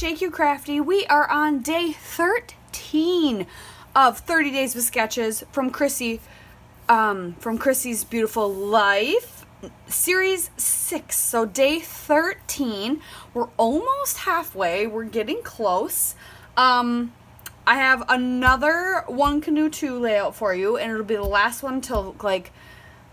JQ Crafty. We are on day 13 of 30 Days with Sketches from Chrissy's Beautiful Life, series 6. So day 13, we're almost halfway. We're getting close. I have another One Canoe 2 layout for you, and it'll be the last one till like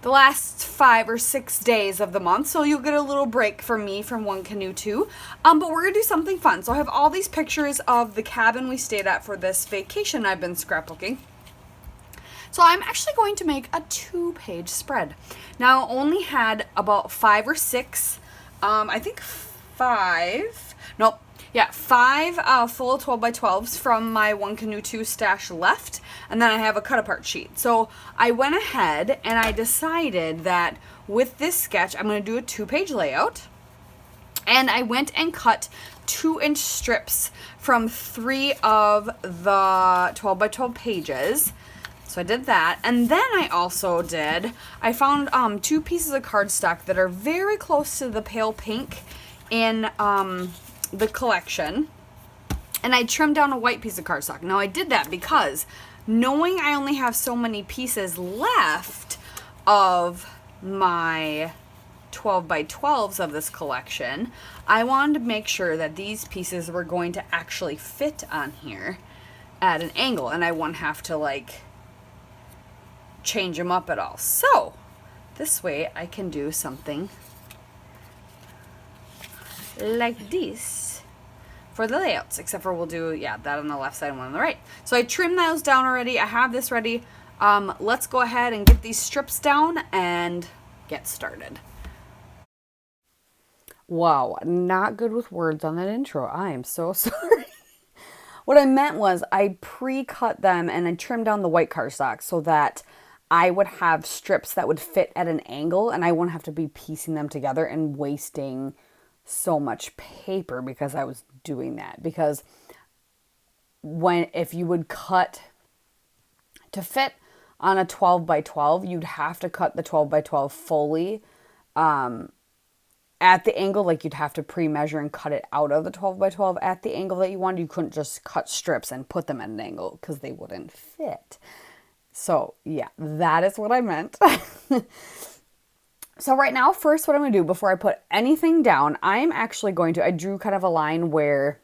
the last 5 or 6 days of the month, so you'll get a little break from me from One Canoe 2. But we're gonna do something fun. So I have all these pictures of the cabin we stayed at for this vacation I've been scrapbooking. So I'm actually going to make a 2-page spread. Now I only had about 5 or 6, I think 5, nope, yeah, 5 full 12x12s from my One Canoe 2 stash left, and then I have a cut-apart sheet. So I went ahead and I decided that with this sketch, I'm going to do a 2-page layout, and I went and cut 2-inch strips from 3 of the 12x12 pages. So I did that, and then I found 2 pieces of cardstock that are very close to the pale pink in the collection, and I trimmed down a white piece of cardstock. Now I did that because knowing I only have so many pieces left of my 12x12s of this collection, I wanted to make sure that these pieces were going to actually fit on here at an angle, and I wouldn't have to like change them up at all. So this way I can do something like this for the layouts, except for we'll do that on the left side and one on the right. So I trimmed those down already. I have this ready. Let's go ahead and get these strips down and get started. Wow, not good with words on that intro. I am so sorry. What I meant was I pre-cut them and I trimmed down the white cardstock so that I would have strips that would fit at an angle, and I wouldn't have to be piecing them together and wasting so much paper because I was doing that. Because if you would cut to fit on a 12x12, you'd have to cut the 12x12 fully at the angle. Like you'd have to pre-measure and cut it out of the 12x12 at the angle that you wanted. You couldn't just cut strips and put them at an angle because they wouldn't fit. So yeah, that is what I meant. So right now, first what I'm going to do before I put anything down, I drew kind of a line where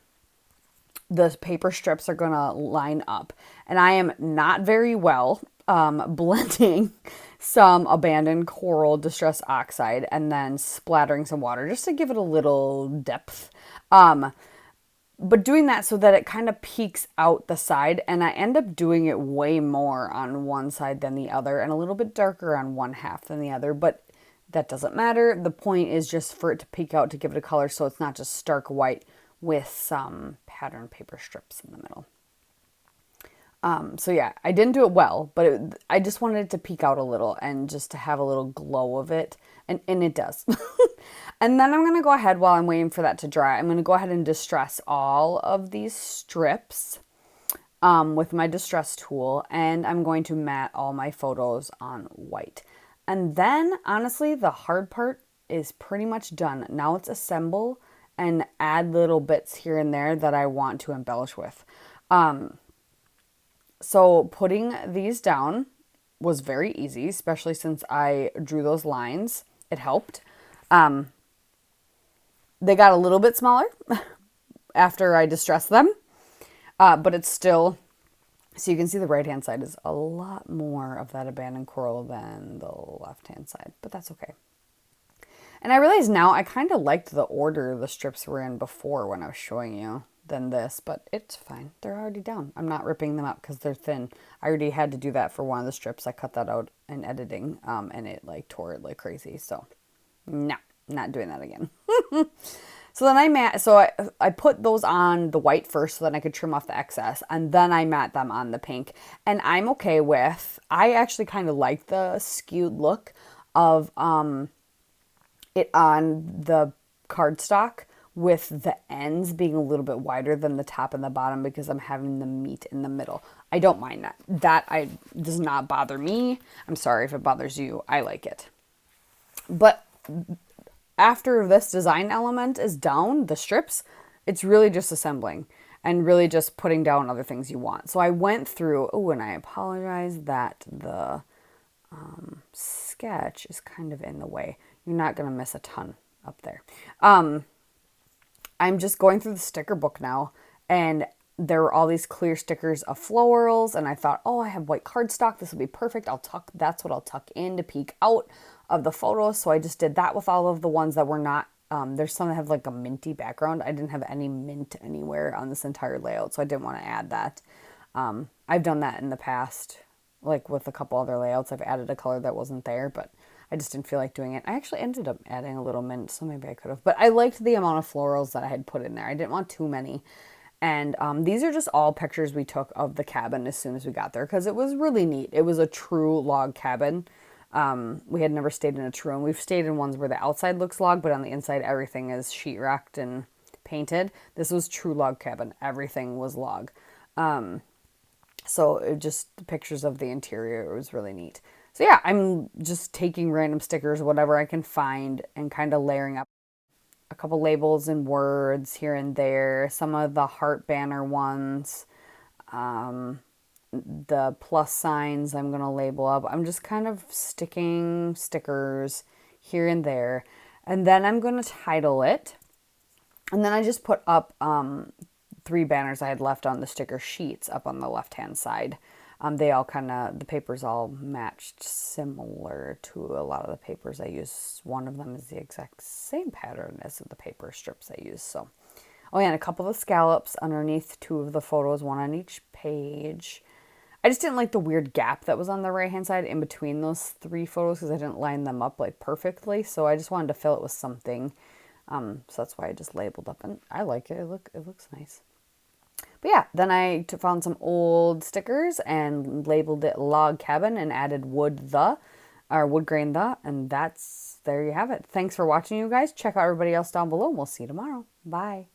the paper strips are going to line up. And I am not very well blending some abandoned coral distress oxide and then splattering some water just to give it a little depth. But doing that so that it kind of peeks out the side, and I end up doing it way more on one side than the other and a little bit darker on one half than the other, but that doesn't matter. The point is just for it to peek out to give it a color so it's not just stark white with some pattern paper strips in the middle. So yeah, I didn't do it well, but I just wanted it to peek out a little and just to have a little glow of it, and it does. And then I'm going to go ahead, while I'm waiting for that to dry, I'm going to go ahead and distress all of these strips with my distress tool, and I'm going to mat all my photos on white. And then, honestly, the hard part is pretty much done. Now it's assemble and add little bits here and there that I want to embellish with. So putting these down was very easy, especially since I drew those lines. It helped. They got a little bit smaller after I distressed them, but it's still... So you can see the right-hand side is a lot more of that abandoned coral than the left-hand side, but that's okay. And I realize now I kind of liked the order the strips were in before when I was showing you than this, but it's fine. They're already down. I'm not ripping them up because they're thin. I already had to do that for one of the strips. I cut that out in editing, and it like tore it like crazy. So no, not doing that again. So then I put those on the white first so then I could trim off the excess, and then I mat them on the pink. And I'm okay with, I actually kind of like the skewed look of it on the cardstock with the ends being a little bit wider than the top and the bottom because I'm having the meat in the middle. I don't mind that. That does not bother me. I'm sorry if it bothers you. I like it. But after this design element is down, the strips, it's really just assembling and really just putting down other things you want. So I went through, oh, and I apologize that the sketch is kind of in the way. You're not going to miss a ton up there. I'm just going through the sticker book now, and there were all these clear stickers of florals, and I thought, oh, I have white cardstock. This will be perfect. That's what I'll tuck in to peek out of the photos. So I just did that with all of the ones that were not, there's some that have like a minty background. I didn't have any mint anywhere on this entire layout, so I didn't want to add that. I've done that in the past, like with a couple other layouts. I've added a color that wasn't there, but I just didn't feel like doing it. I actually ended up adding a little mint, so maybe I could have. But I liked the amount of florals that I had put in there. I didn't want too many. And these are just all pictures we took of the cabin as soon as we got there, because it was really neat. It was a true log cabin. We had never stayed in a true one. We've stayed in ones where the outside looks log, but on the inside everything is sheetrocked and painted. This was true log cabin. Everything was log. So it just the pictures of the interior, it was really neat. So yeah, I'm just taking random stickers, whatever I can find, and kind of layering up a couple labels and words here and there. Some of the heart banner ones, the plus signs I'm going to label up. I'm just kind of sticking stickers here and there. And then I'm going to title it. And then I just put up 3 banners I had left on the sticker sheets up on the left-hand side. They all kind of, the papers all matched similar to a lot of the papers I use. One of them is the exact same pattern as the paper strips I use. So, oh yeah, and a couple of scallops underneath 2 of the photos, 1 on each page. I just didn't like the weird gap that was on the right-hand side in between those 3 photos because I didn't line them up like perfectly. So I just wanted to fill it with something. So that's why I just labeled up, and I like it. It looks nice. But yeah, then I found some old stickers and labeled it log cabin and added wood grain and there you have it. Thanks for watching, you guys. Check out everybody else down below, and we'll see you tomorrow. Bye.